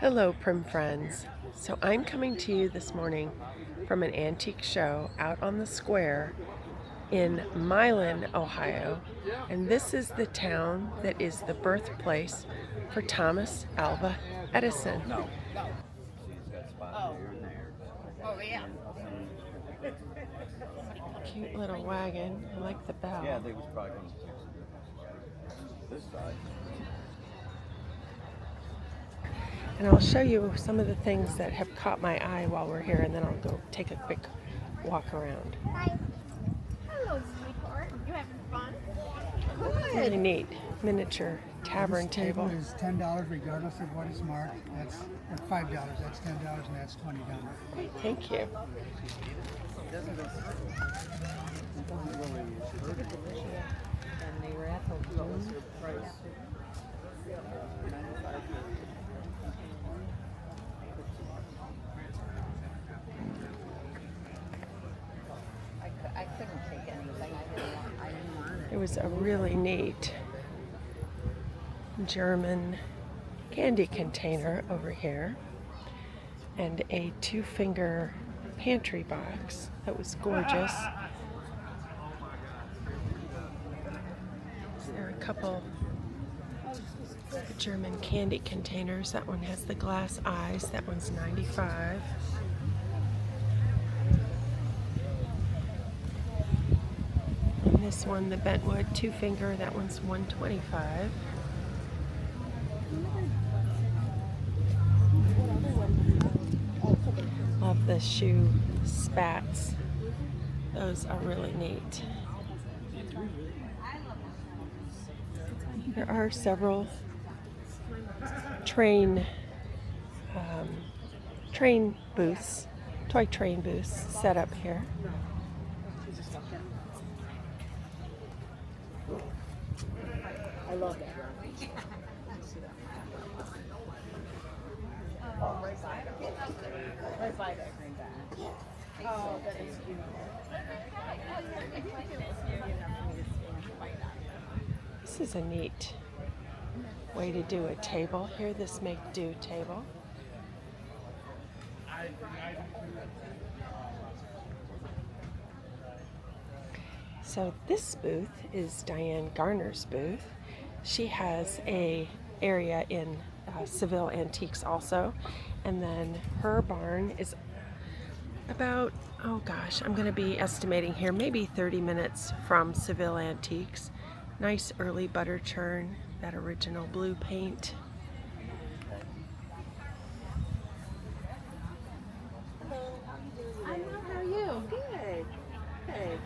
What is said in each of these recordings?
Hello, Prim friends. So I'm coming to you this morning from an antique show out on the square in Milan, Ohio. And this is the town that is the birthplace for Thomas Alva Edison. Cute little wagon. I like the bell. Yeah, they was probably going to this side. And I'll show you some of the things that have caught my eye while we're here, and then I'll go take a quick walk around. Hi. Hello, sweetheart. You having fun? Good. Really neat miniature tavern This table table. is $10 regardless of what is marked. That's $5. That's $10 and that's $20. Thank you. I couldn't take anything. I didn't want it. It was a really neat German candy container over here and a 2-finger pantry box that was gorgeous. There are a couple German candy containers. That one has the glass eyes. That one's $95. And this one, the Bentwood 2-finger, that one's $125. Love the shoe spats. Those are really neat. There are several train booths, toy train booths set up here. I love that. Right by that green bag. Oh, that is beautiful. This is a neat way to do a table here, this make-do table. So this booth is Diane Garner's booth. She has a area in Seville Antiques also, and then her barn is about, oh gosh, I'm going to be estimating here, maybe 30 minutes from Seville Antiques. Nice early butter churn, that original blue paint. I know, how are you? Good. Good.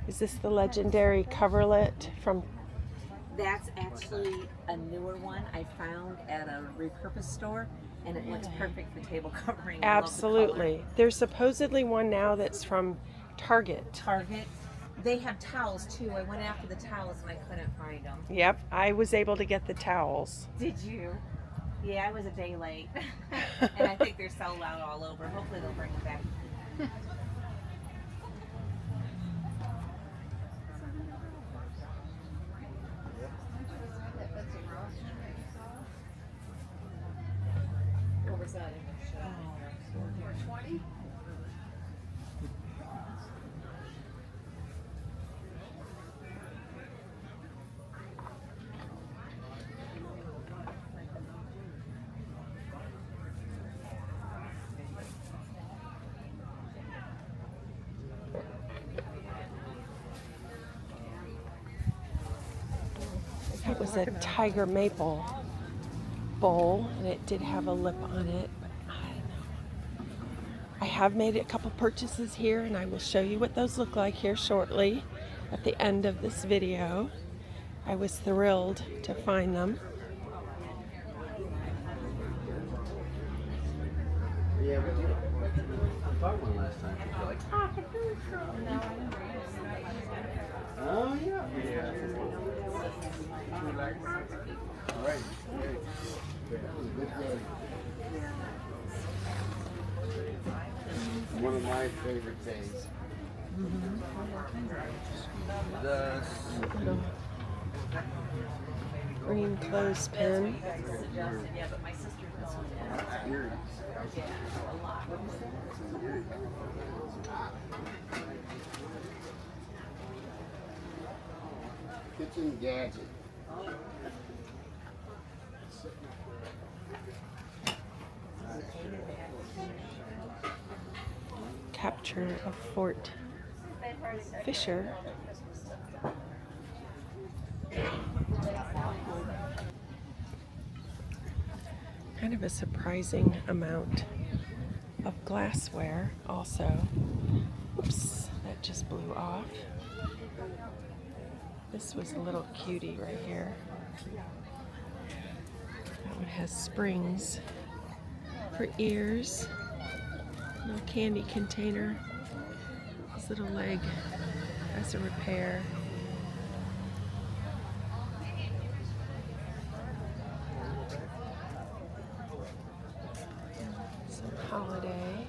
Is this the legendary coverlet from? That's actually a newer one I found at a repurposed store, and it looks perfect for table covering. I love the color. Absolutely. There's supposedly one now that's from Target. Target. They have towels too. I went after the towels and I couldn't find them. Yep, I was able to get the towels. Did you? Yeah, I was a day late, and I think they're sold out all over. Hopefully they'll bring them back. What was that? 20? That was a tiger maple bowl, and it did have a lip on it, but I don't know. I have made a couple purchases here, and I will show you what those look like here shortly at the end of this video. I was thrilled to find them. Yeah, we did. I bought one last time. You're like, oh yeah. Yeah. All right. That was a good day. One of my favorite days. Thus. green clothespin. Kitchen gadget. Capture of Fort Fisher. Kind of a surprising amount of glassware also. Oops, that just blew off. This was a little cutie right here. That one has springs for ears. Little candy container. This little leg has a repair. Some holiday.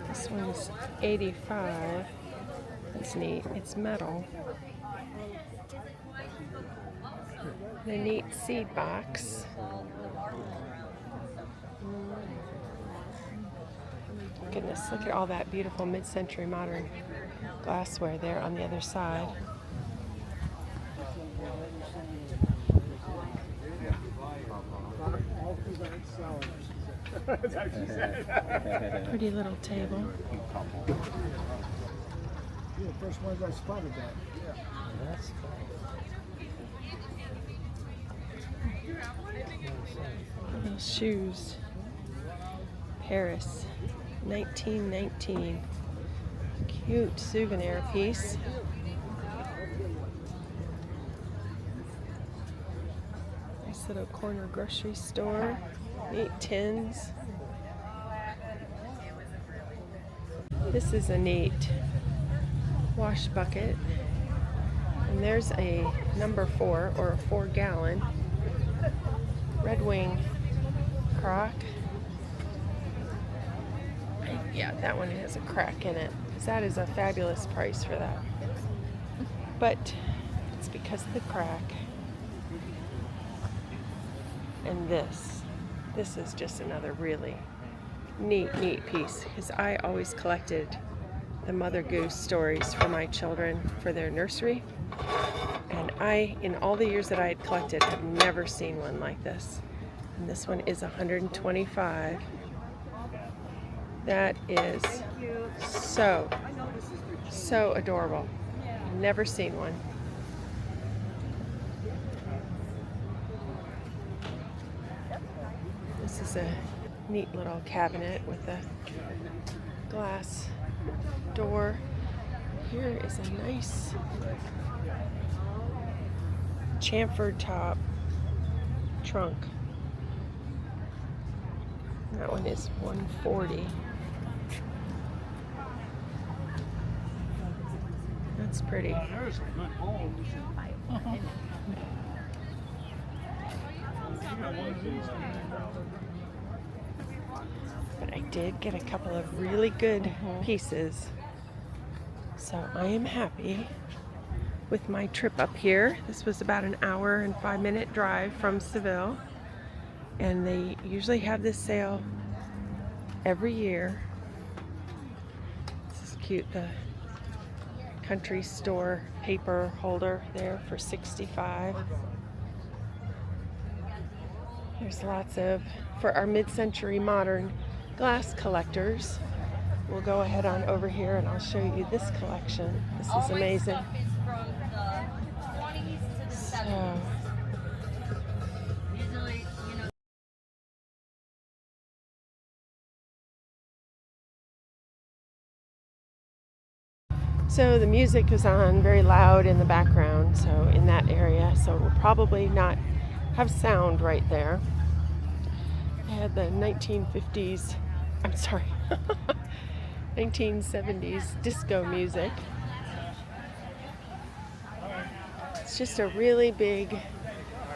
This one's 85. That's neat. It's metal. The neat seed box. Goodness, look at all that beautiful mid-century modern glassware there on the other side. Pretty little table. You're the first ones I spotted that. Yeah. That's Little shoes. Paris, 1919. Cute souvenir piece. Nice little corner grocery store. Neat tins. This is a neat wash bucket. And there's a number 4 or a 4-gallon Red Wing crock. Yeah, that one has a crack in it. That is a fabulous price for that. But it's because of the crack. And this is just another really neat piece, because I always collected the Mother Goose stories for my children for their nursery. And I, in all the years that I had collected, have never seen one like this. And this one is $125. That is so adorable. Never seen one. This is a neat little cabinet with a glass door. Here is a nice chamfered top trunk. That one is $140. That's pretty. But I did get a couple of really good pieces. So I am happy with my trip up here. This was about an hour and 5-minute drive from Seville. And they usually have this sale every year. This is cute, the country store paper holder there for $65. There's lots of, for our mid-century modern glass collectors. We'll go ahead on over here and I'll show you this collection. This is amazing. So the music is on very loud in the background, so in that area, so we'll probably not have sound right there. I had the 1950s I'm sorry, 1970s disco music. It's just a really big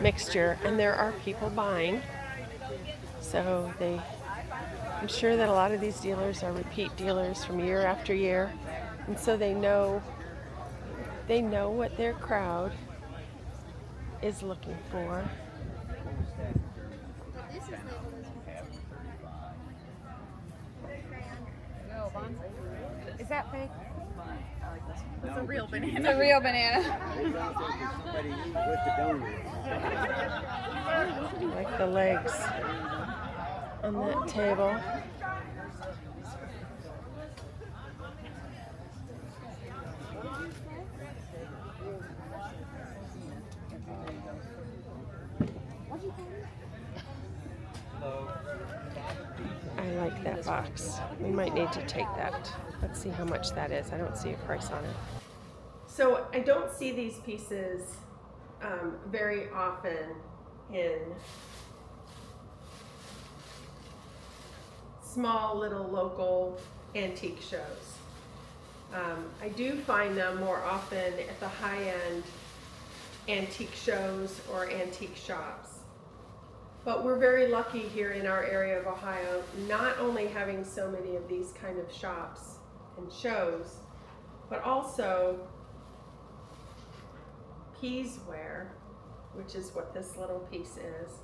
mixture, and there are people buying. So I'm sure that a lot of these dealers are repeat dealers from year after year, and so they know what their crowd is looking for. This is labeled as Is that fake? It's a real banana. It's a real banana. I like the legs on that table. I like that box. We might need to take that. Let's see how much that is. I don't see a price on it. So I don't see these pieces very often in small little local antique shows. I do find them more often at the high-end antique shows or antique shops. But we're very lucky here in our area of Ohio, not only having so many of these kind of shops and shows, but also Peaseware, which is what this little piece is,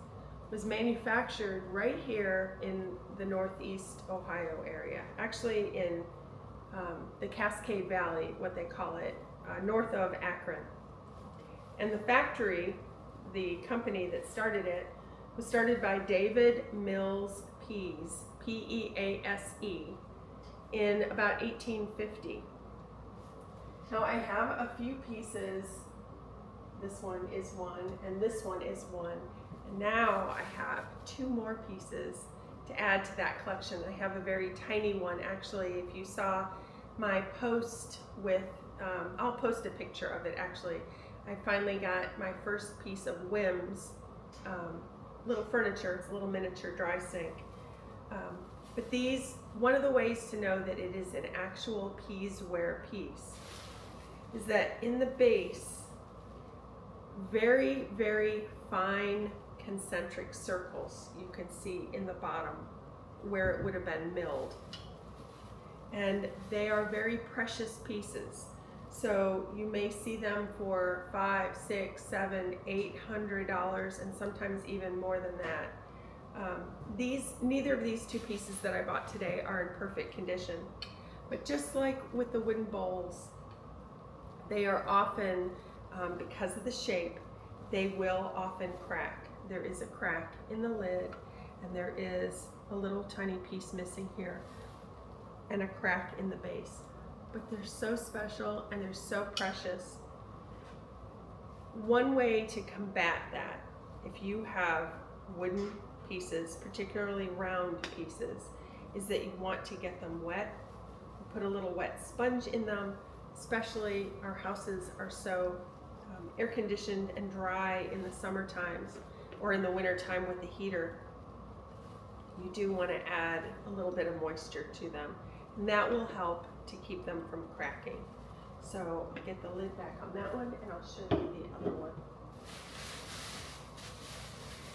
was manufactured right here in the Northeast Ohio area, actually in the Cascade Valley, what they call it, north of Akron. And the factory, the company that started it, was started by David Mills Pease, P-E-A-S-E, in about 1850. Now I have a few pieces. This one is one, and this one is one. And now I have two more pieces to add to that collection. I have a very tiny one, actually. If you saw my post with, I'll post a picture of it actually. I finally got my first piece of Whims, little furniture. It's a little miniature dry sink. But these, one of the ways to know that it is an actual Peaseware piece is that in the base, very, very fine concentric circles you can see in the bottom where it would have been milled. And they are very precious pieces. So you may see them for $500, $600, $700, $800, and sometimes even more than that. Neither of these two pieces that I bought today are in perfect condition. But just like with the wooden bowls, they are often, because of the shape, they will often crack. There is a crack in the lid, and there is a little tiny piece missing here, and a crack in the base. But they're so special and they're so precious. One way to combat that, if you have wooden pieces, particularly round pieces, is that you want to get them wet. You put a little wet sponge in them, especially our houses are so air conditioned and dry in the summer times or in the winter time with the heater. You do want to add a little bit of moisture to them, and that will help to keep them from cracking. So I'll get the lid back on that one, and I'll show you the other one.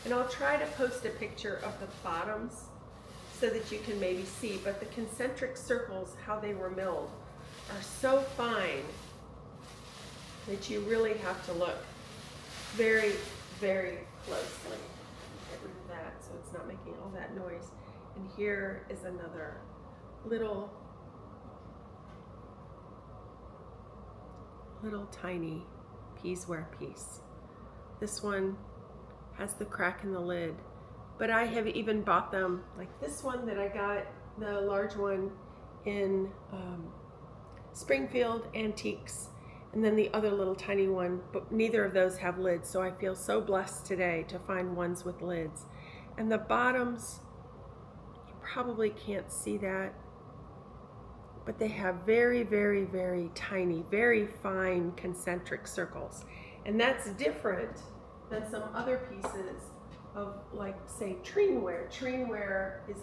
And I'll try to post a picture of the bottoms so that you can maybe see, but the concentric circles, how they were milled, are so fine that you really have to look very, very closely. Get rid of that so it's not making all that noise. And here is another little tiny Peaseware piece. This one has the crack in the lid, but I have even bought them, like this one that I got, the large one in Springfield Antiques, and then the other little tiny one, but neither of those have lids, so I feel so blessed today to find ones with lids. And the bottoms, you probably can't see that, but they have very, very, very tiny, very fine concentric circles. And that's different than some other pieces of, like, say, treenware. Treenware is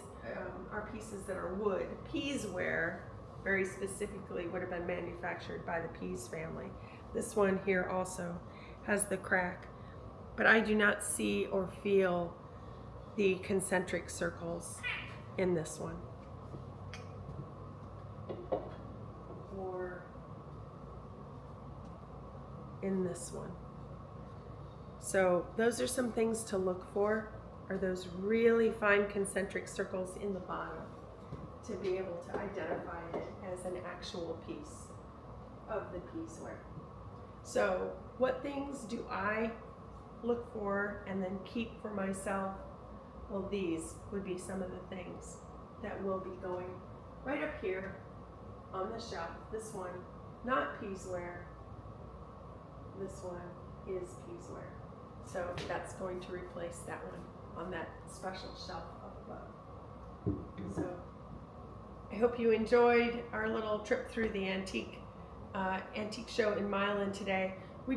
are pieces that are wood. Peaseware, very specifically, would have been manufactured by the Pease family. This one here also has the crack, but I do not see or feel the concentric circles in this one. Or in this one. So those are some things to look for, are those really fine concentric circles in the bottom to be able to identify it as an actual piece of the Peaseware. So what things do I look for and then keep for myself? Well, these would be some of the things that will be going right up here on the shelf. This one, not Peaseware. This one is Peaseware. So that's going to replace that one on that special shelf up above. So I hope you enjoyed our little trip through the antique show in Milan today.